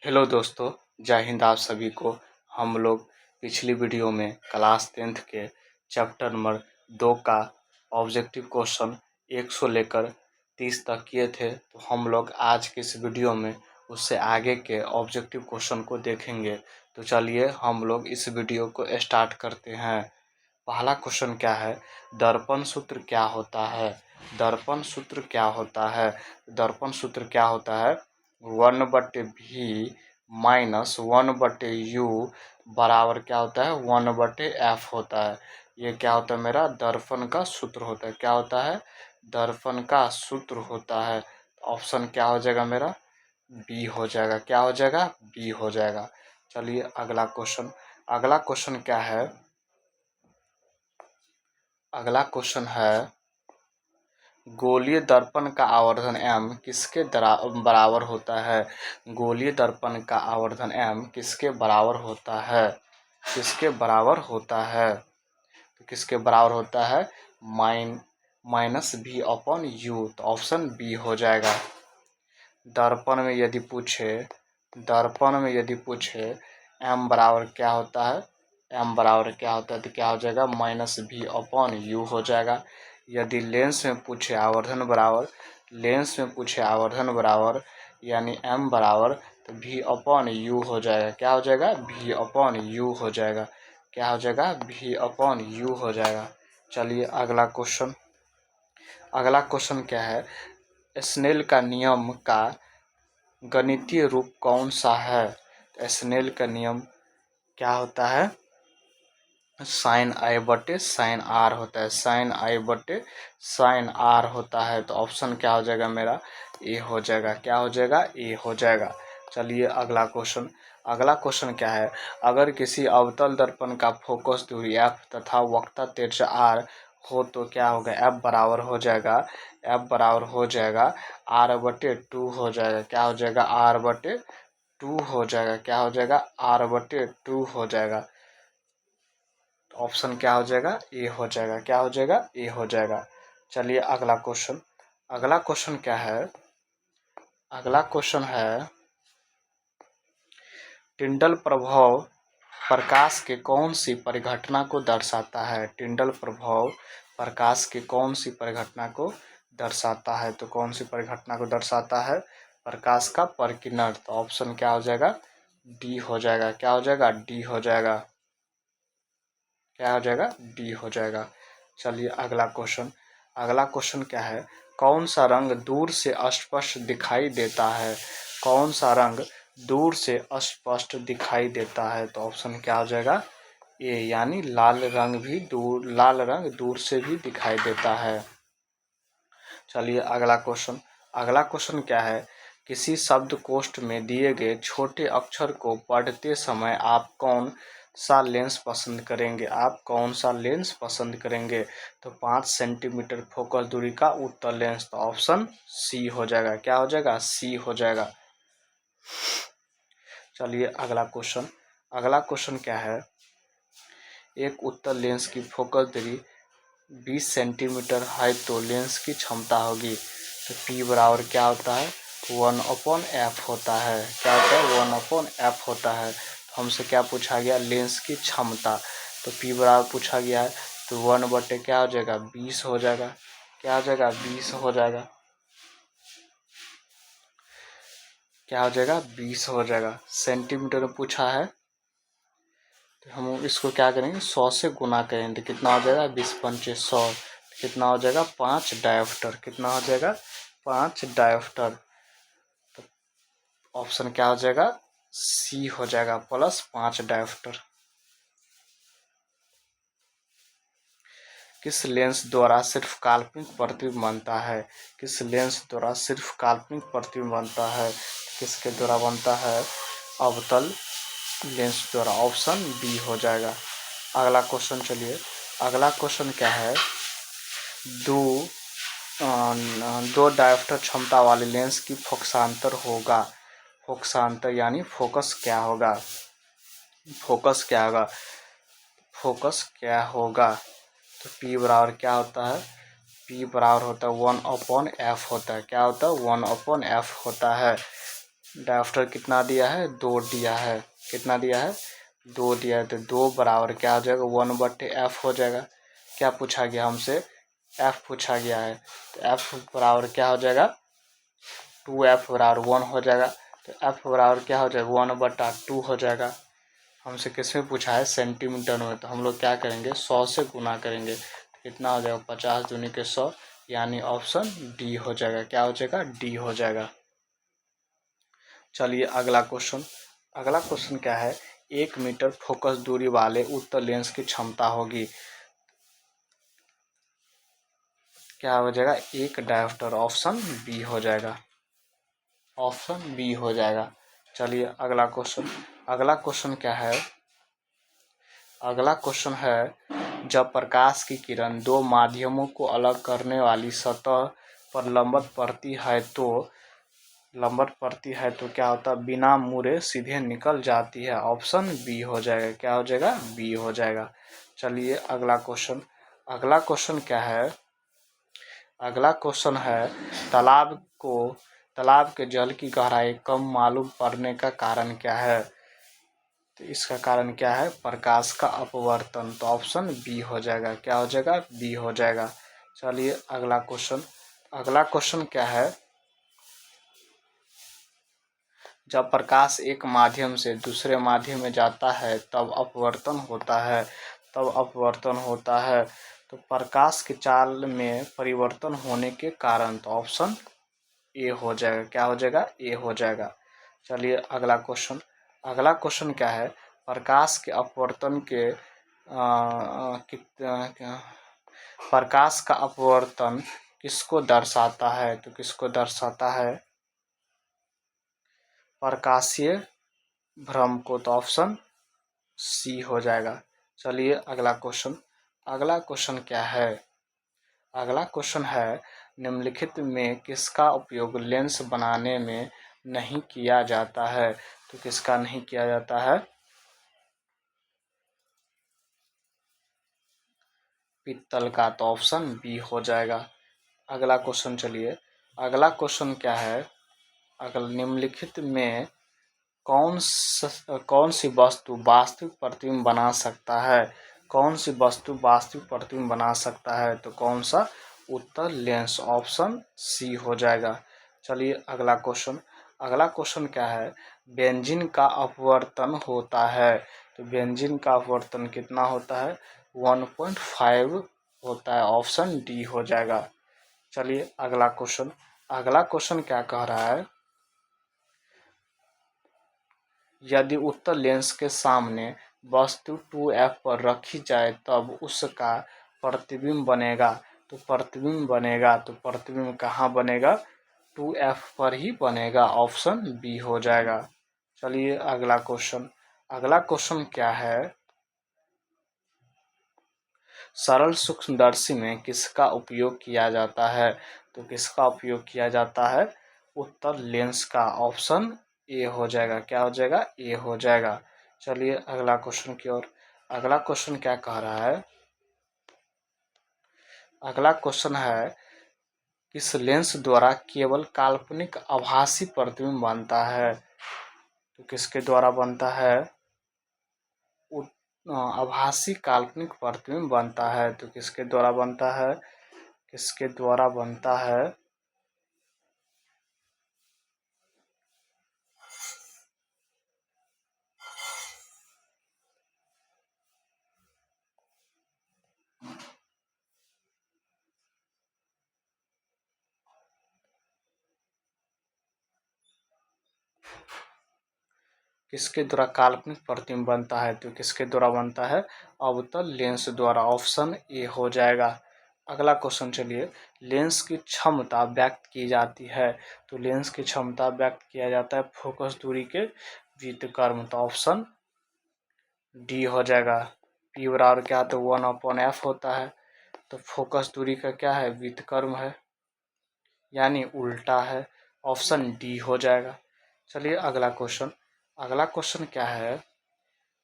Hello दोस्तों, जय हिंद। आप सभी को हम लोग पिछली वीडियो में क्लास 10th के चैप्टर नंबर 2 का ऑब्जेक्टिव क्वेश्चन 1 से लेकर 30 तक किए थे। तो हम लोग आज के इस वीडियो में उससे आगे के ऑब्जेक्टिव क्वेश्चन को देखेंगे। तो चलिए हम लोग इस वीडियो को स्टार्ट करते हैं। पहला क्वेश्चन क्या है? दर्पण सूत्र क्या होता है? दर्पण सूत्र क्या होता है? दर्पण सूत्र क्या होता है? 1/v माइनस 1/u बराबर क्या होता है? 1/f होता है। ये क्या होता है? मेरा दर्पण का सूत्र होता है। क्या होता है? दर्पण का सूत्र होता है। ऑप्शन क्या हो जाएगा मेरा? बी हो जाएगा। क्या हो जाएगा? बी हो जाएगा। चलिए अगला क्वेश्चन। अगला क्वेश्चन क्या है? अगला क्वेश्चन है, गोलीय दर्पण का आवर्धन m किसके बराबर होता है? गोलीय दर्पण का आवर्धन m किसके बराबर होता है? किसके बराबर होता है? तो किसके बराबर होता है? Minus v upon u। तो ऑप्शन बी हो जाएगा। दर्पण में यदि पूछे m बराबर क्या होता है? m बराबर क्या होता है? तो क्या हो जाएगा? माइनस v अपॉन u हो जाएगा। यदि लेंस में पूछे आवर्धन बराबर यानी m बराबर, तो v अपॉन u हो जाएगा। क्या हो जाएगा? v अपॉन u हो जाएगा। क्या हो जाएगा? v अपॉन u हो जाएगा। चलिए अगला क्वेश्चन। अगला क्वेश्चन क्या है? स्नेल का नियम का गणितीय रूप कौन सा है? स्नेल का नियम क्या होता है? साइन आई बटे साइन आर होता है। साइन आई बटे साइन आर होता है। तो ऑप्शन क्या हो जाएगा मेरा? ए हो जाएगा। क्या हो जाएगा? ए हो जाएगा। चलिए अगला क्वेश्चन। अगला क्वेश्चन क्या है? अगर किसी अवतल दर्पण का फोकस दूरी f तथा वक्रता त्रिज्या r हो तो क्या होगा? f बराबर हो जाएगा r/2 हो जाएगा। क्या हो जाएगा? r/2 हो जाएगा। क्या हो जाएगा? r/2 हो जाएगा। ऑप्शन क्या हो जाएगा? ए हो जाएगा। क्या हो जाएगा? ए हो जाएगा। चलिए अगला क्वेश्चन। अगला क्वेश्चन क्या है? अगला क्वेश्चन है, टिंडल प्रभाव प्रकाश के कौन सी परिघटना को दर्शाता है? टिंडल प्रभाव प्रकाश के कौन सी परिघटना को दर्शाता है? तो कौन सी परिघटना को दर्शाता है? प्रकाश का परिकिरण। तो ऑप्शन क्या हो जाएगा? डी हो जाएगा। क्या हो जाएगा? डी हो जाएगा। क्या हो जाएगा? डी हो जाएगा। चलिए अगला क्वेश्चन। अगला क्वेश्चन क्या है? कौन सा रंग दूर से अस्पष्ट दिखाई देता है? कौन सा रंग दूर से अस्पष्ट दिखाई देता है? तो ऑप्शन क्या हो जाएगा? ए यानी लाल रंग दूर से भी दिखाई देता है। चलिए अगला क्वेश्चन। अगला क्वेश्चन क्या है? किसी शब्दकोश में दिए गए छोटे अक्षर को पढ़ते समय आप कौन सा लेंस पसंद करेंगे? आप कौन सा लेंस पसंद करेंगे? तो 5 सेंटीमीटर फोकस दूरी का उत्तल लेंस। तो ऑप्शन सी हो जाएगा। क्या हो जाएगा? सी हो जाएगा। चलिए अगला क्वेश्चन। अगला क्वेश्चन क्या है? एक उत्तल लेंस की फोकस दूरी 20 सेंटीमीटर है तो लेंस की क्षमता होगी। तो P बराबर क्या होता है? 1/f होता है। क्या होता है? 1/f होता है। तो हमसे क्या पूछा गया? लेंस की क्षमता। तो P बराबर पूछा गया है, तो 1 बटे क्या हो जाएगा? 20 हो जाएगा। क्या हो जाएगा? 20 हो जाएगा। क्या हो जाएगा? 20 हो जाएगा। सेंटीमीटर में पूछा है, तो हम इसको क्या करेंगे? 100 से गुना करेंगे। तो कितना हो जाएगा? 20×5 100। कितना हो जाएगा? 5 डायोप्टर। कितना हो जाएगा? 5 डायोप्टर। तो ऑप्शन क्या हो जाएगा? सी हो जाएगा, +5 डायोप्टर। किस लेंस द्वारा सिर्फ काल्पनिक प्रतिबिंब बनता है? किस लेंस द्वारा सिर्फ काल्पनिक प्रतिबिंब बनता है? किसके द्वारा बनता है? अवतल लेंस द्वारा। ऑप्शन बी हो जाएगा। अगला क्वेश्चन। चलिए अगला क्वेश्चन क्या है? दो डायोप्टर क्षमता वाले लेंस की फोकसांतर होगा। फोकसांतर यानी फोकस क्या होगा? फोकस क्या होगा? फोकस क्या होगा? तो P बराबर क्या होता है? P बराबर होता है 1/f होता है। क्या होता है? 1/f होता है। डायफ्टर कितना दिया है, 2 दिया है। कितना दिया है, 2 दिया है। तो 2 बराबर क्या हो जाएगा, 1/f हो जाएगा। क्या पूछा गया हमसे, f पूछा गया है। तो f बराबर क्या हो जाएगा, 2f बराबर 1 हो जाएगा। तो f बराबर क्या हो जाएगा, 1/2 हो जाएगा। हमसे किस में पूछा है, सेंटीमीटर में। तो हम लोग क्या करेंगे, 100 से गुना करेंगे। तो कितना हो जाएगा, 50 दूनी के 100, यानी ऑप्शन डी हो जाएगा। क्या हो जाएगा, डी हो जाएगा। चलिए अगला क्वेश्चन। अगला क्वेश्चन क्या है, 1 मीटर फोकस दूरी वाले उत्तल लेंस की क्षमता होगी, क्या हो जाएगा, 1 डायोप्टर। ऑप्शन बी हो जाएगा। ऑप्शन बी हो जाएगा। चलिए अगला क्वेश्चन। अगला क्वेश्चन क्या है, अगला क्वेश्चन है, जब प्रकाश की किरण दो माध्यमों को अलग करने वाली सतह पर लंबवत पड़ती है तो क्या होता है, बिना मुड़े सीधे निकल जाती है। ऑप्शन बी हो जाएगा। क्या हो जाएगा, बी हो जाएगा। चलिए अगला क्वेश्चन। अगला क्वेश्चन क्या है, अगला क्वेश्चन है, तालाब के जल की गहराई कम मालूम पड़ने का कारण क्या है। तो इसका कारण क्या है, प्रकाश का अपवर्तन। तो ऑप्शन बी हो जाएगा। क्या हो जाएगा, बी हो जाएगा। चलिए अगला क्वेश्चन। अगला क्वेश्चन क्या है, जब प्रकाश एक माध्यम से दूसरे माध्यम में जाता है तब अपवर्तन होता है। तो प्रकाश की चाल में परिवर्तन होने के कारण। तो ऑप्शन ए हो जाएगा। क्या हो जाएगा, ए हो जाएगा। चलिए अगला क्वेश्चन। अगला क्वेश्चन क्या है, प्रकाश के अपवर्तन के प्रकाश का अपवर्तन किसको दर्शाता है। तो किसको दर्शाता है, प्रकाशीय भ्रम को। तो ऑप्शन सी हो जाएगा। चलिए अगला क्वेश्चन। अगला क्वेश्चन क्या है, अगला क्वेश्चन है, निम्नलिखित में किसका उपयोग लेंस बनाने में नहीं किया जाता है। तो किसका नहीं किया जाता है, पित्तल का। तो ऑप्शन बी हो जाएगा। अगला क्वेश्चन। चलिए अगला क्वेश्चन क्या है, अगला निम्नलिखित में कौन सी वस्तु वास्तविक प्रतिबिंब बना सकता है। कौन सी वस्तु वास्तविक प्रतिबिंब बना सकता है। तो कौन सा, उत्तल लेंस। ऑप्शन सी हो जाएगा। चलिए अगला क्वेश्चन। अगला क्वेश्चन क्या है, बेंजीन का अपवर्तन होता है। तो बेंजीन का अपवर्तन कितना होता है, 1.5 होता है। ऑप्शन डी हो जाएगा। चलिए अगला क्वेश्चन। अगला क्वेश्चन क्या कह रहा है, यदि उत्तल लेंस के सामने वस्तु 2f पर रखी जाए तब उसका प्रतिबिंब बनेगा। तो प्रतिबिंब कहाँ बनेगा, 2f पर ही बनेगा। ऑप्शन बी हो जाएगा। चलिए अगला क्वेश्चन। अगला क्वेश्चन क्या है, सरल सूक्ष्मदर्शी में किसका उपयोग किया जाता है। तो किसका उपयोग किया जाता है, उत्तल लेंस का। ऑप्शन ए हो जाएगा। क्या हो जाएगा, ए हो जाएगा। चलिए अगला क्वेश्चन की ओर। अगला क्वेश्चन क्या कह रहा है, अगला क्वेश्चन है, किस लेंस द्वारा केवल काल्पनिक आभासी प्रतिबिंब बनता है। तो किसके द्वारा बनता है, आभासी काल्पनिक प्रतिबिंब बनता है। तो किसके द्वारा बनता है, किसके द्वारा बनता है, किसके द्वारा काल्पनिक प्रतिबिंब बनता है। तो किसके द्वारा बनता है, अवतल लेंस द्वारा। ऑप्शन ए हो जाएगा। अगला क्वेश्चन। चलिए, लेंस की क्षमता व्यक्त की जाती है। तो लेंस की क्षमता व्यक्त किया जाता है फोकस दूरी के व्युत्क्रम। तो ऑप्शन डी हो जाएगा। पी बराबर क्या, तो 1/f होता है। तो फोकस दूरी का क्या है, व्युत्क्रम है, यानी उल्टा है। ऑप्शन डी हो जाएगा। चलिए अगला क्वेश्चन। अगला क्वेश्चन क्या है,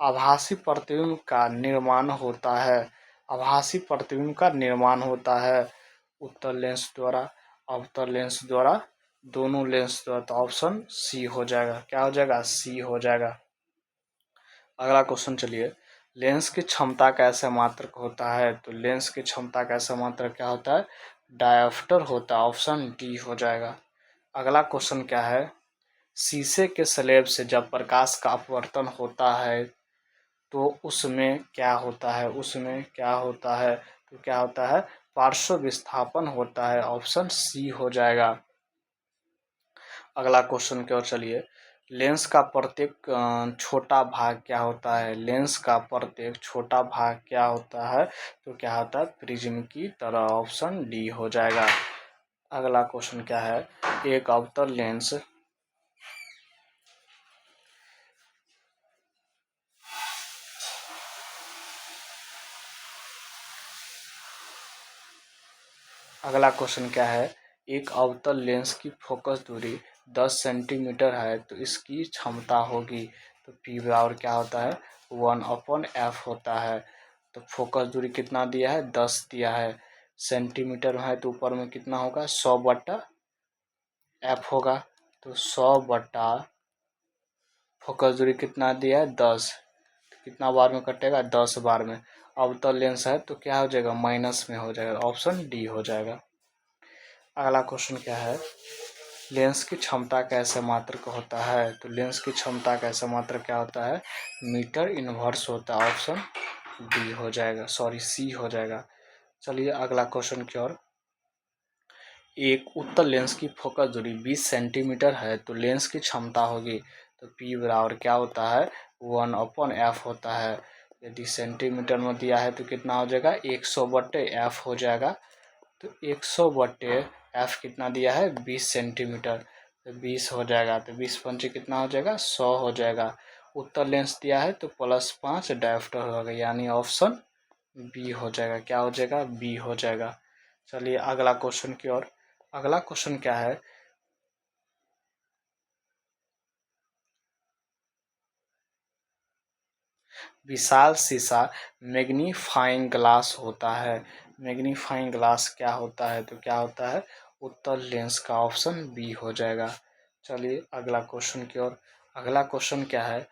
आभासी प्रतिबिंब का निर्माण होता है। आभासी प्रतिबिंब का निर्माण होता है उत्तल लेंस द्वारा, अवतल लेंस द्वारा दोनों लेंस तो ऑप्शन सी हो जाएगा। क्या हो जाएगा? सी हो जाएगा। अगला क्वेश्चन चलिए, लेंस की क्षमता का ऐसा मात्रक होता है? तो लेंस की क्षमता का ऐसा मात्रक क्या होता है? डायोप्टर होता है। ऑप्शन डी हो जाएगा। अगला क्वेश्चन क्या है, शीशे के स्लैब से जब प्रकाश का अपवर्तन होता है तो उसमें क्या होता है? उसमें क्या होता है? तो क्या होता है? पार्श्व विस्थापन होता है। ऑप्शन सी हो जाएगा। अगला क्वेश्चन की ओर चलिए, लेंस का प्रत्येक छोटा भाग क्या होता है? लेंस का प्रत्येक छोटा भाग क्या होता है? तो क्या होता है? प्रिज्म की तरह। ऑप्शन डी हो जाएगा। अगला क्वेश्चन क्या है, एक अवतल लेंस अगला क्वेश्चन क्या है, एक अवतल लेंस की फोकस दूरी 10 सेंटीमीटर है तो इसकी क्षमता होगी। तो पी बराबर क्या होता है? 1/f होता है। तो फोकस दूरी कितना दिया है? 10 दिया है। सेंटीमीटर में है तो ऊपर में कितना होगा? 100/f होगा। तो 100 फोकस दूरी कितना दिया है? 10। तो कितना बार में कटेगा? 10 बार में। अवतल लेंस है तो क्या हो जाएगा? माइनस में हो जाएगा। ऑप्शन डी हो जाएगा। अगला क्वेश्चन क्या है, लेंस की क्षमता कैसे मात्रक होता है? तो लेंस की क्षमता कैसे मात्रक क्या होता है? मीटर इनवर्स होता है। ऑप्शन डी हो जाएगा, सॉरी सी हो जाएगा। चलिए अगला क्वेश्चन की ओर, एक उत्तल लेंस की फोकस दूरी 20 सेंटीमीटर है तो लेंस की क्षमता होगी। तो पी बराबर क्या होता है? 1/f होता है। यदि सेंटीमीटर में दिया है तो कितना हो जाएगा? 100/f हो जाएगा। तो 100/f कितना दिया है? 20 सेंटीमीटर। तो 20 हो जाएगा। तो 20 पंचे कितना हो जाएगा? 100 हो जाएगा। उत्तर लेंस दिया है तो +5 डायोप्टर होगा, यानी ऑप्शन बी हो जाएगा। क्या हो जाएगा? बी हो जाएगा। चलिए अगला क्वेश्चन की ओर। अगला क्वेश्चन क्या है, विशाल शीशा मैग्नीफाइंग ग्लास होता है। मैग्नीफाइंग ग्लास क्या होता है? तो क्या होता है? उत्तल लेंस का। ऑप्शन बी हो जाएगा। चलिए अगला क्वेश्चन की ओर। अगला क्वेश्चन क्या है,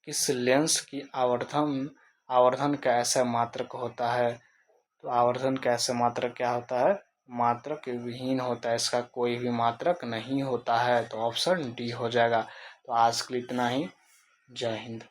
किस लेंस की आवर्धन आवर्धन का ऐसा मात्रक होता है? तो आवर्धन का ऐसा मात्रक क्या होता है? मात्रक विहीन होता है, इसका कोई भी मात्रक नहीं होता है। तो ऑप्शन डी हो जाएगा। तो आज के लिए इतना ही। जय हिंद।